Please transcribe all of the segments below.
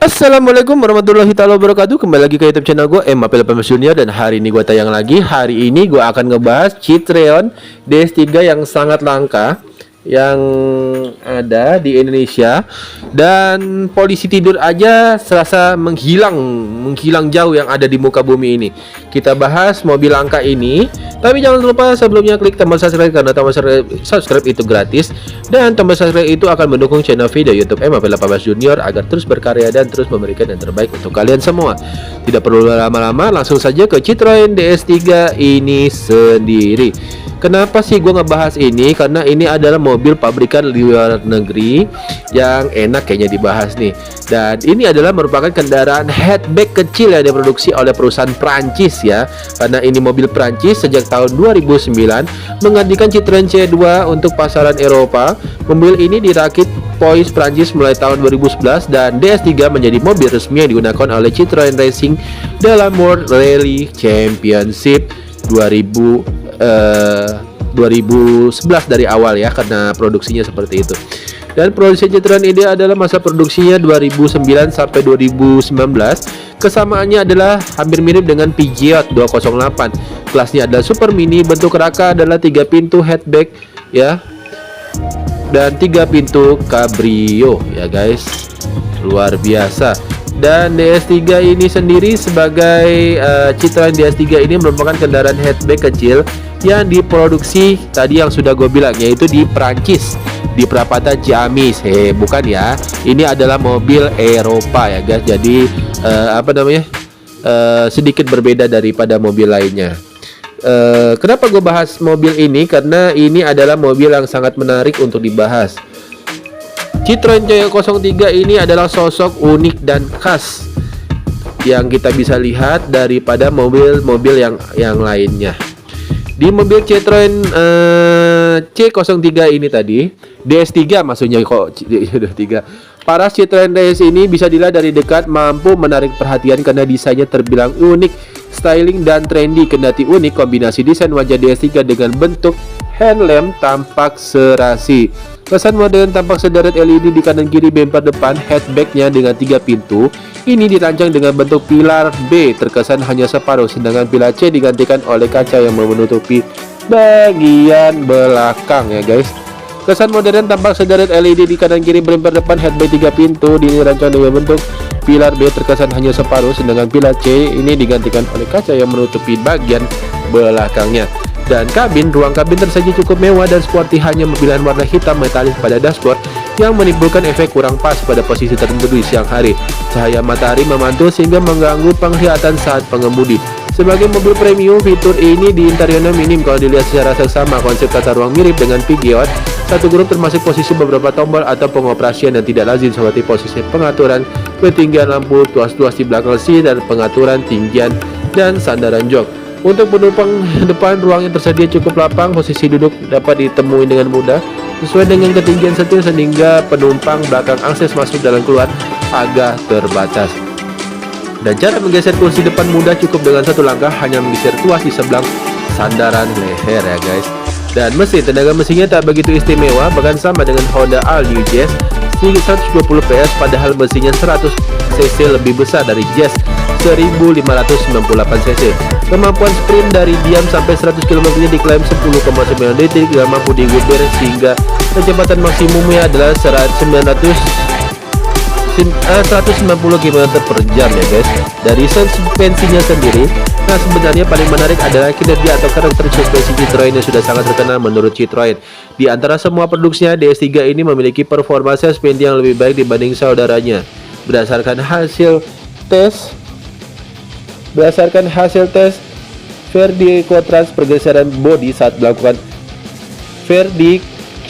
Assalamualaikum warahmatullahi wabarakatuh. Kembali lagi ke YouTube channel gue Mapel Junior. Dan hari ini gue tayang lagi. Hari ini gue akan ngebahas Citreon DS3 yang sangat langka yang ada di Indonesia. Dan polisi tidur aja serasa menghilang jauh yang ada di muka bumi ini. Kita bahas mobil langka ini. Tapi jangan lupa sebelumnya klik tombol subscribe, karena tombol subscribe itu gratis. Dan tombol subscribe itu akan mendukung channel video YouTube Mapel Junior agar terus berkarya dan terus memberikan yang terbaik untuk kalian semua. Tidak perlu lama-lama, langsung saja ke Citroen DS3 ini sendiri. Kenapa sih gue ngebahas ini? Karena ini adalah mobil pabrikan luar negeri yang enak kayaknya dibahas nih. Dan ini adalah merupakan kendaraan hatchback kecil yang diproduksi oleh perusahaan Prancis ya. Karena ini mobil Prancis sejak tahun 2009 menggantikan Citroen C2 untuk pasaran Eropa. Mobil ini dirakit Pois Prancis mulai tahun 2011 dan DS3 menjadi mobil resmi yang digunakan oleh Citroen Racing dalam World Rally Championship 2011 dari awal ya, karena produksinya seperti itu. Dan produksi Citroen ini adalah masa produksinya 2009 sampai 2019. Kesamaannya adalah hampir mirip dengan Peugeot 208. Kelasnya adalah super mini, bentuk raka adalah 3 pintu hatchback ya, dan 3 pintu cabrio ya guys. Luar biasa. Dan DS3 ini sendiri sebagai Citroen DS3 ini merupakan kendaraan hatchback kecil yang diproduksi tadi yang sudah gue bilang, yaitu di Prancis, di perapatan Ciamis. Bukan ya, ini adalah mobil Eropa ya guys. Jadi sedikit berbeda daripada mobil lainnya. Kenapa gue bahas mobil ini? Karena ini adalah mobil yang sangat menarik untuk dibahas. Citroen C03 ini adalah sosok unik dan khas yang kita bisa lihat daripada mobil-mobil yang lainnya. Di mobil Citroen C03 ini tadi, DS3 maksudnya, kok DS3. Para Citroen DS ini bisa dilihat dari dekat mampu menarik perhatian karena desainnya terbilang unik, styling dan trendy. Kendati unik, kombinasi desain wajah DS3 dengan bentuk headlamp tampak serasi. Kesan modern tampak sederet LED di kanan kiri bumper depan. Hatchbacknya dengan 3 pintu ini dirancang dengan bentuk pilar B terkesan hanya separuh, sedangkan pilar C digantikan oleh kaca yang menutupi bagian belakang ya guys. Kesan modern tampak sederet LED di kanan kiri bumper depan. Hatchback 3 pintu dirancang dengan bentuk pilar B terkesan hanya separuh, sedangkan pilar C ini digantikan oleh kaca yang menutupi bagian belakangnya. Dan ruang kabin tersaji cukup mewah dan sporty, hanya pilihan warna hitam metalis pada dashboard yang menimbulkan efek kurang pas pada posisi tertentu di siang hari. Cahaya matahari memantul sehingga mengganggu penglihatan saat pengemudi. Sebagai mobil premium, fitur ini di interiornya minim kalau dilihat secara seksama. Konsep tata ruang mirip dengan Peugeot. Satu grup termasuk posisi beberapa tombol atau pengoperasian yang tidak lazim, seperti posisi pengaturan ketinggian lampu, tuas-tuas di belakang seat, dan pengaturan tinggian dan sandaran jok. Untuk penumpang depan, ruangnya tersedia cukup lapang. Posisi duduk dapat ditemui dengan mudah sesuai dengan ketinggian setir, sehingga penumpang belakang akses masuk dan keluar agak terbatas. Dan cara menggeser kursi depan mudah, cukup dengan satu langkah, hanya menggeser tuas di sebelah sandaran leher ya guys. Dan tenaga mesinnya tak begitu istimewa, bahkan sama dengan Honda All New Jazz 120 PS, padahal mesinnya 100 cc lebih besar dari Jazz 1598 cc. Kemampuan sprint dari diam sampai 100 km diklaim 10,9 detik dan mampu digeber sehingga kecepatan maksimumnya adalah 190 km per jam ya guys. Dari suspensinya sendiri, nah sebenarnya paling menarik adalah kinerja atau karakter suspensi Citroen yang sudah sangat terkenal menurut Citroen. Di antara semua produksinya, DS3 ini memiliki performa suspensi yang lebih baik dibanding saudaranya. Berdasarkan hasil tes Verdi Contrast pergeseran bodi saat melakukan Verdi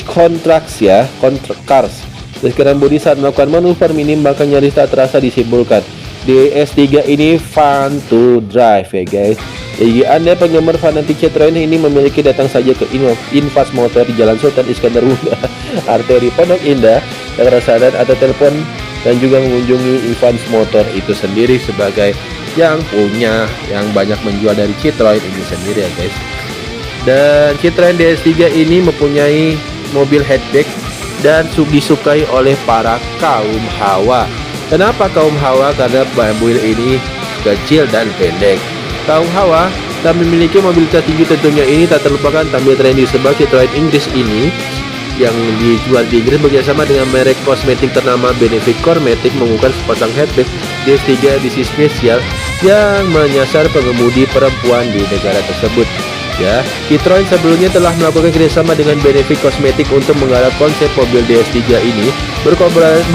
Contrast ya, pergeseran bodi saat melakukan manuver minim bahkan nyaris tak terasa disimpulkan. DS3 ini fun to drive ya guys. Bagi Anda penggemar fanatik Citroen ini, memiliki datang saja ke Infas Motor di Jalan Sultan Iskandar Muda, Arteri Pondok Indah, Rasadan, atau telepon, dan juga mengunjungi Infas Motor itu sendiri sebagai yang banyak menjual dari Citroen ini sendiri ya guys. Dan Citroen DS3 ini mempunyai mobil hatchback dan disukai oleh para kaum hawa. Kenapa kaum Hawa? Karena mobil ini kecil dan pendek. Kaum Hawa tak memiliki mobilitas tinggi, tentunya ini tak terlupakan tampil trendy sebab Citroen Inggris ini yang dijual di Inggris bekerjasama dengan merek kosmetik ternama Benefit Cosmetics mengumumkan sepasang hatchback DS3 edisi spesial yang menyasar pengemudi perempuan di negara tersebut. Ya, Citroen sebelumnya telah melakukan kerjasama dengan Benefit Cosmetics untuk menggarap konsep mobil DS3 ini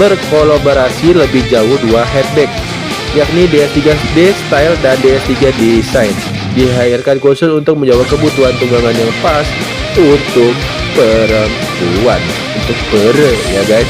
berkolaborasi lebih jauh dua hatchback, yakni DS3 D-Style dan DS3 Design, dihadirkan khusus untuk menjawab kebutuhan tunggangan yang pas untuk perempuan, untuk ya guys.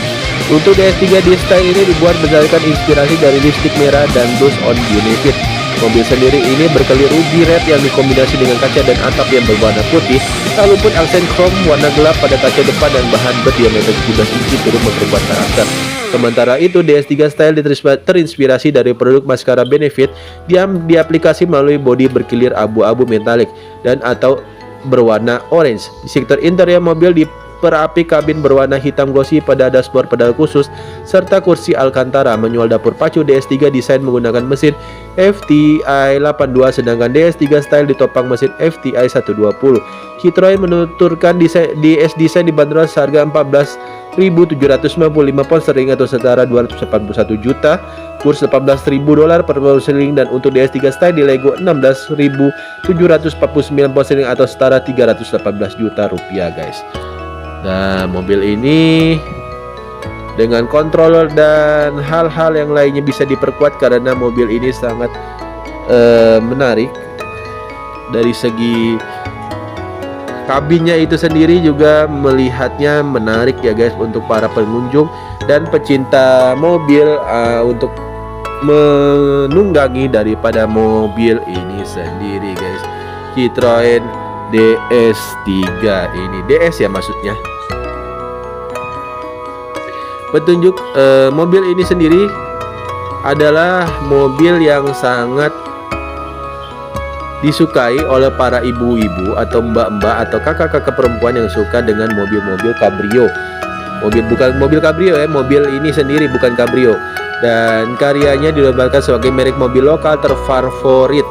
Untuk DS3 D-Style ini dibuat berdasarkan inspirasi dari lipstick merah dan blush on Benefit. Mobil sendiri ini berkelir ruby red yang dikombinasi dengan kaca dan atap yang berwarna putih, lalu pun aksen chrome warna gelap pada kaca depan dan bahan berdiameter 17 inci turut memperkuat karakter. Sementara itu, DS3 Style terinspirasi dari produk maskara Benefit yang diaplikasi melalui bodi berkilir abu-abu metalik dan atau berwarna orange. Di sektor interior mobil diperapi kabin berwarna hitam glossy pada dashboard pedal khusus serta kursi Alcantara. Manual dapur pacu DS3 Design menggunakan mesin FTI 82 sedangkan DS3 Style ditopang mesin FTI 120. Citroen menuturkan DS Design dibanderol seharga 14.795 pound sterling atau setara 281 juta, kurs $18.000 per pound sterling, dan untuk DS3 Style dilego 16.749 pound sterling atau setara 318 juta rupiah guys. Nah, mobil ini dengan controller dan hal-hal yang lainnya bisa diperkuat karena mobil ini sangat menarik. Dari segi kabinnya itu sendiri juga melihatnya menarik ya guys untuk para pengunjung dan pecinta mobil untuk menunggangi daripada mobil ini sendiri guys. Citroen DS3 ini, DS ya maksudnya. Petunjuk mobil ini sendiri adalah mobil yang sangat disukai oleh para ibu-ibu atau mbak-mbak atau kakak-kakak perempuan yang suka dengan mobil-mobil cabrio. Bukan mobil cabrio ya, mobil ini sendiri bukan cabrio. Dan karyanya dilebarkan sebagai merek mobil lokal terfavorit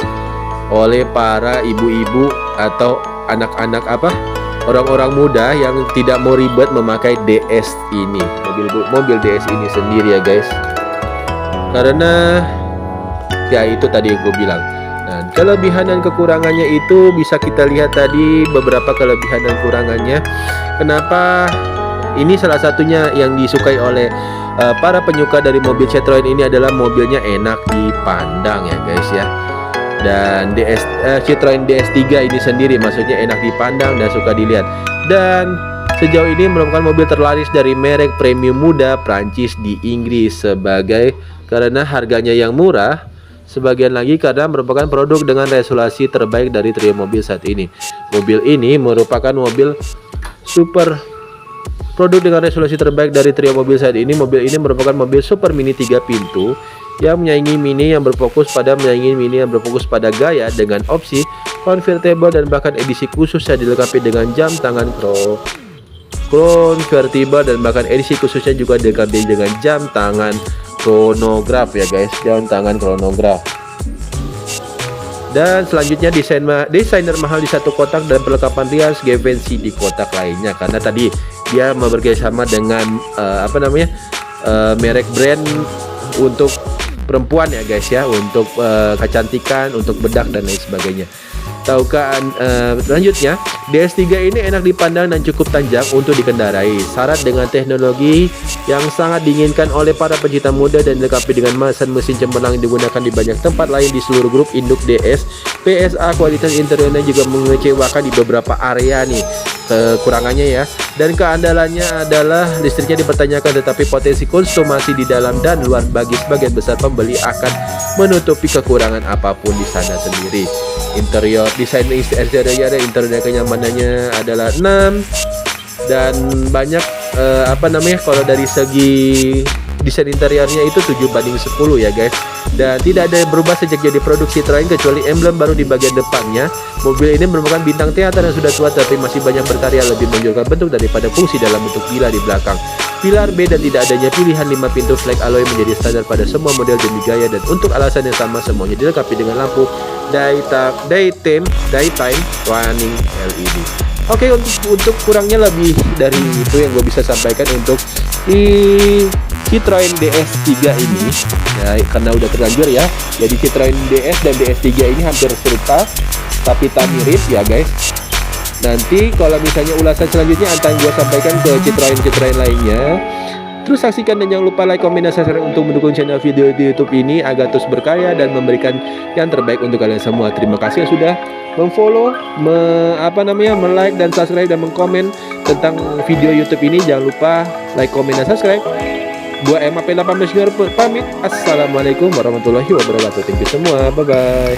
oleh para ibu-ibu atau anak-anak orang-orang muda yang tidak mau ribet memakai DS ini, mobil DS ini sendiri ya guys. Karena ya itu tadi yang gue bilang. Nah, kelebihan dan kekurangannya itu bisa kita lihat tadi beberapa kelebihan dan kurangannya. Kenapa ini salah satunya yang disukai oleh para penyuka dari mobil Citroen ini adalah mobilnya enak dipandang ya guys ya. Dan Citroen DS3 ini sendiri maksudnya enak dipandang dan suka dilihat. Dan sejauh ini merupakan mobil terlaris dari merek premium muda Prancis di Inggris karena harganya yang murah. Sebagian lagi karena merupakan produk dengan resolusi terbaik dari trio mobil saat ini. Mobil ini merupakan mobil produk dengan resolusi terbaik dari trio mobil saat ini. Mobil ini merupakan mobil super mini 3 pintu yang menyaingi Mini yang berfokus pada gaya dengan opsi convertible dan bahkan edisi khusus yang dilengkapi dengan jam tangan convertible dan bahkan edisi khususnya juga dilengkapi dengan jam tangan chronograph ya guys, jam tangan chronograph. Dan selanjutnya desainer mahal di satu kotak dan perlengkapan rias Givenchy di kotak lainnya, karena tadi dia bekerjasama dengan merek brand untuk perempuan ya guys ya, untuk kecantikan, untuk bedak dan lain sebagainya. Tahukah selanjutnya DS3 ini enak dipandang dan cukup tanjak untuk dikendarai, syarat dengan teknologi yang sangat diinginkan oleh para pecinta muda dan dilengkapi dengan mesin cemerlang yang digunakan di banyak tempat lain di seluruh grup induk DS. PSA kualitas interiornya juga mengecewakan di beberapa area nih. Kekurangannya ya, dan keandalannya adalah listriknya dipertanyakan, tetapi potensi konsumsi di dalam dan luar bagi sebagian besar pembeli akan menutupi kekurangan apapun di sana sendiri. Interior desain interior kenyamanannya adalah 6 dan banyak kalau dari segi desain interiornya itu 7/10 ya guys. Dan tidak ada yang berubah sejak jadi produksi Citroen kecuali emblem baru di bagian depannya. Mobil ini merupakan bintang teater yang sudah tua tapi masih banyak berkarya, lebih menunjukkan bentuk daripada fungsi dalam bentuk gila di belakang. Pilar B dan tidak adanya pilihan 5 pintu flag alloy menjadi standar pada semua model demi gaya, dan untuk alasan yang sama semuanya dilengkapi dengan lampu daytime running LED. Oke, untuk kurangnya lebih dari itu yang gue bisa sampaikan untuk Citroen DS3 ini ya, karena udah terlanjur ya. Jadi Citroen DS dan DS3 ini hampir serupa tapi tak mirip ya guys. Nanti kalau misalnya ulasan selanjutnya akan gue sampaikan ke Citroen lainnya. Terus saksikan dan jangan lupa like, komen, dan subscribe untuk mendukung channel video di YouTube ini agar terus berkarya dan memberikan yang terbaik untuk kalian semua. Terima kasih yang sudah memfollow, like dan subscribe dan mengkomen tentang video YouTube ini. Jangan lupa like, komen, dan subscribe. Gua MAP18 Junior pamit. Assalamualaikum warahmatullahi wabarakatuh. Thank you semua. Bye bye.